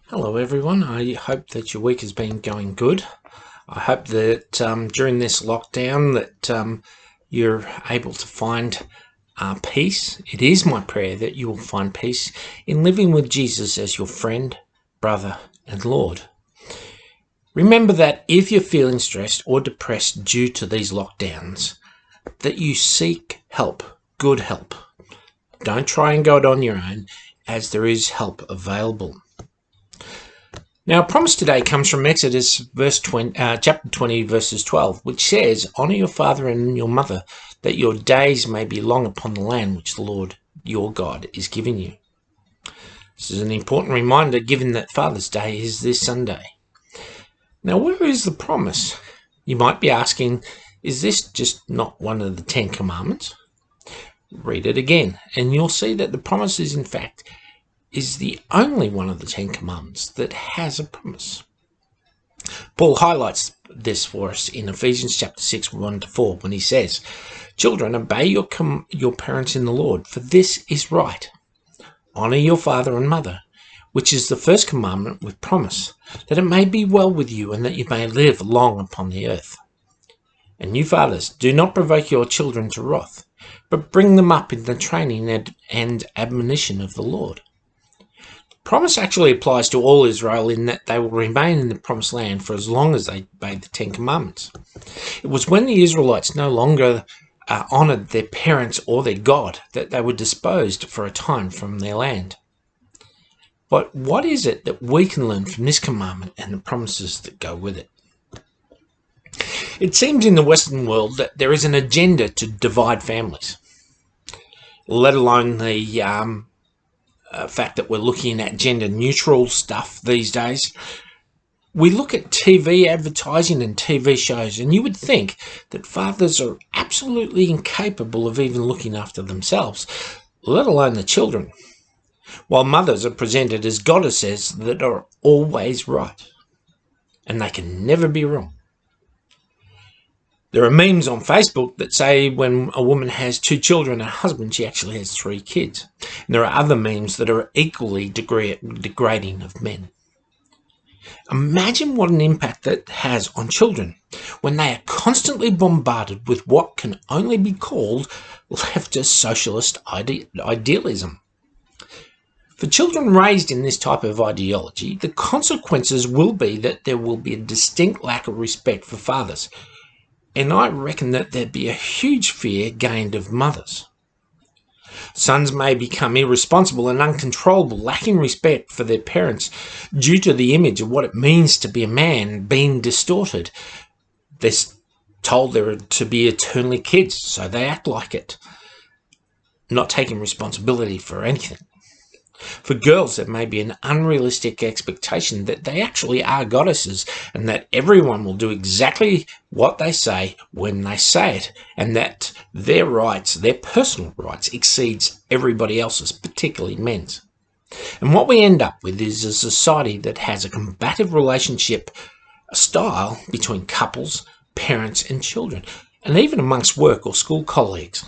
Hello everyone, I hope that your week has been going good. I hope that during this lockdown that you're able to find peace. It is my prayer that you will find peace in living with Jesus as your friend, brother and Lord. Remember that if you're feeling stressed or depressed due to these lockdowns, that you seek help, good help. Don't try and go it on your own, as there is help available. Now, our promise today comes from Exodus chapter 20, verses 12, which says, "Honour your father and your mother, that your days may be long upon the land which the Lord your God is giving you." This is an important reminder, given that Father's Day is this Sunday. Now, where is the promise? You might be asking, is this just not one of the 10 Commandments? Read it again, and you'll see that the promise is, in fact, is the only one of the 10 Commandments that has a promise. Paul highlights this for us in Ephesians chapter 6, 1-4, when he says, "Children, obey your parents in the Lord, for this is right. Honour your father and mother, which is the first commandment with promise, that it may be well with you and that you may live long upon the earth. And you fathers, do not provoke your children to wrath, but bring them up in the training and admonition of the Lord." Promise actually applies to all Israel in that they will remain in the promised land for as long as they obey the 10 Commandments. It was when the Israelites no longer honoured their parents or their God that they were disposed for a time from their land. But what is it that we can learn from this commandment and the promises that go with it? It seems in the Western world that there is an agenda to divide families, let alone the fact that we're looking at gender-neutral stuff these days. We look at TV advertising and TV shows, and you would think that fathers are absolutely incapable of even looking after themselves, let alone the children, while mothers are presented as goddesses that are always right, and they can never be wrong. There are memes on Facebook that say when a woman has 2 children and a husband, she actually has 3 kids. And there are other memes that are equally degrading of men. Imagine what an impact that has on children when they are constantly bombarded with what can only be called leftist socialist idealism. For children raised in this type of ideology, the consequences will be that there will be a distinct lack of respect for fathers. And I reckon that there'd be a huge fear gained of mothers. Sons may become irresponsible and uncontrollable, lacking respect for their parents due to the image of what it means to be a man being distorted. They're told they're to be eternally kids, so they act like it, not taking responsibility for anything. For girls, there may be an unrealistic expectation that they actually are goddesses and that everyone will do exactly what they say when they say it, and that their rights, their personal rights, exceeds everybody else's, particularly men's. And what we end up with is a society that has a combative relationship style between couples, parents and children, and even amongst work or school colleagues.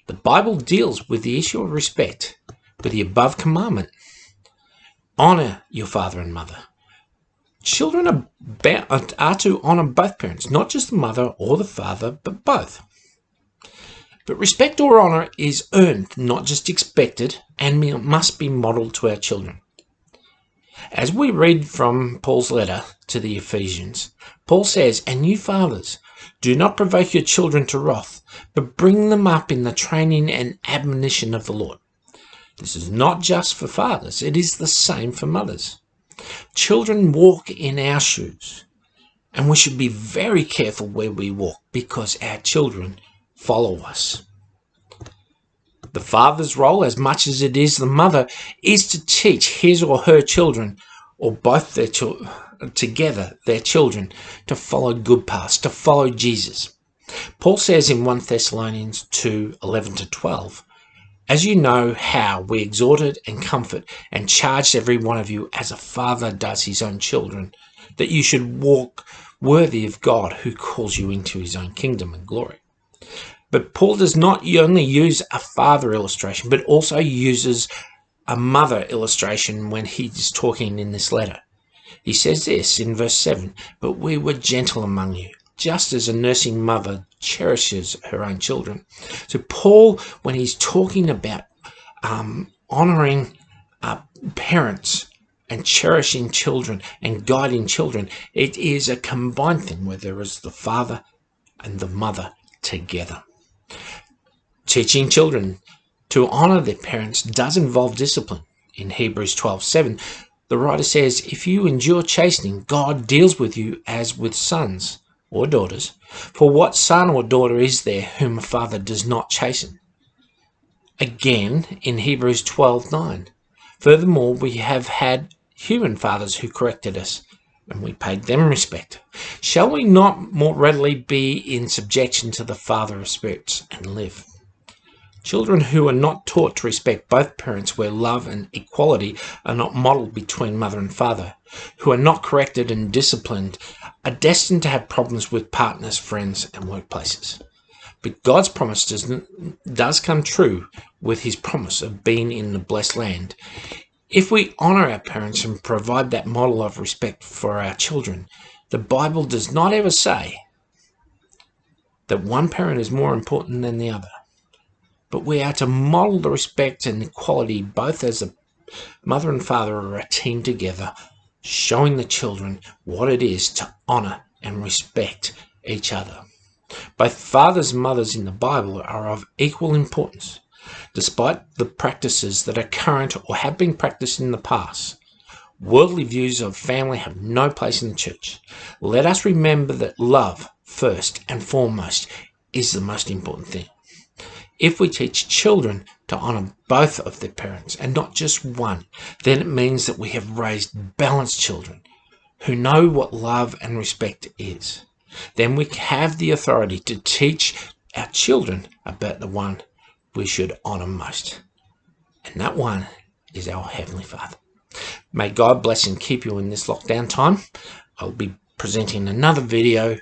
The Bible deals with the issue of respect with the above commandment: honour your father and mother. Children are to honour both parents, not just the mother or the father, but both. But respect or honour is earned, not just expected, and must be modelled to our children. As we read from Paul's letter to the Ephesians, Paul says, "And you fathers, do not provoke your children to wrath, but bring them up in the training and admonition of the Lord." This is not just for fathers, it is the same for mothers. Children walk in our shoes, and we should be very careful where we walk because our children follow us. The father's role, as much as it is the mother, is to teach his or her children, or both their together, their children, to follow good paths, to follow Jesus. Paul says in 1 Thessalonians 2, 11-12, "As you know how we exhorted and comfort and charged every one of you as a father does his own children, that you should walk worthy of God who calls you into his own kingdom and glory." But Paul does not only use a father illustration, but also uses a mother illustration when he's talking in this letter. He says this in verse 7, "But we were gentle among you, just as a nursing mother cherishes her own children." So Paul, when he's talking about honouring parents and cherishing children and guiding children, it is a combined thing where there is the father and the mother together. Teaching children to honour their parents does involve discipline. In Hebrews 12:7, the writer says, "If you endure chastening, God deals with you as with sons or daughters. For what son or daughter is there whom a father does not chasten?" Again, in Hebrews 12:9, "Furthermore, we have had human fathers who corrected us, and we paid them respect. Shall we not more readily be in subjection to the Father of spirits and live?" Children who are not taught to respect both parents, where love and equality are not modeled between mother and father, who are not corrected and disciplined, are destined to have problems with partners, friends, and workplaces. But God's promise does come true with his promise of being in the blessed land. If we honour our parents and provide that model of respect for our children, the Bible does not ever say that one parent is more important than the other. But we are to model the respect and equality both as a mother and father are a team together, showing the children what it is to honour and respect each other. Both fathers and mothers in the Bible are of equal importance. Despite the practices that are current or have been practiced in the past, worldly views of family have no place in the church. Let us remember that love, first and foremost, is the most important thing. If we teach children to honour both of their parents and not just one, then it means that we have raised balanced children who know what love and respect is. Then we have the authority to teach our children about the one we should honour most. And that one is our Heavenly Father. May God bless and keep you in this lockdown time. I'll be presenting another video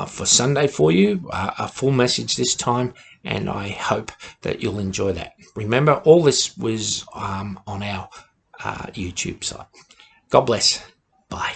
for Sunday for you, a full message this time, and I hope that you'll enjoy that. Remember, all this was on our YouTube site. God bless. Bye.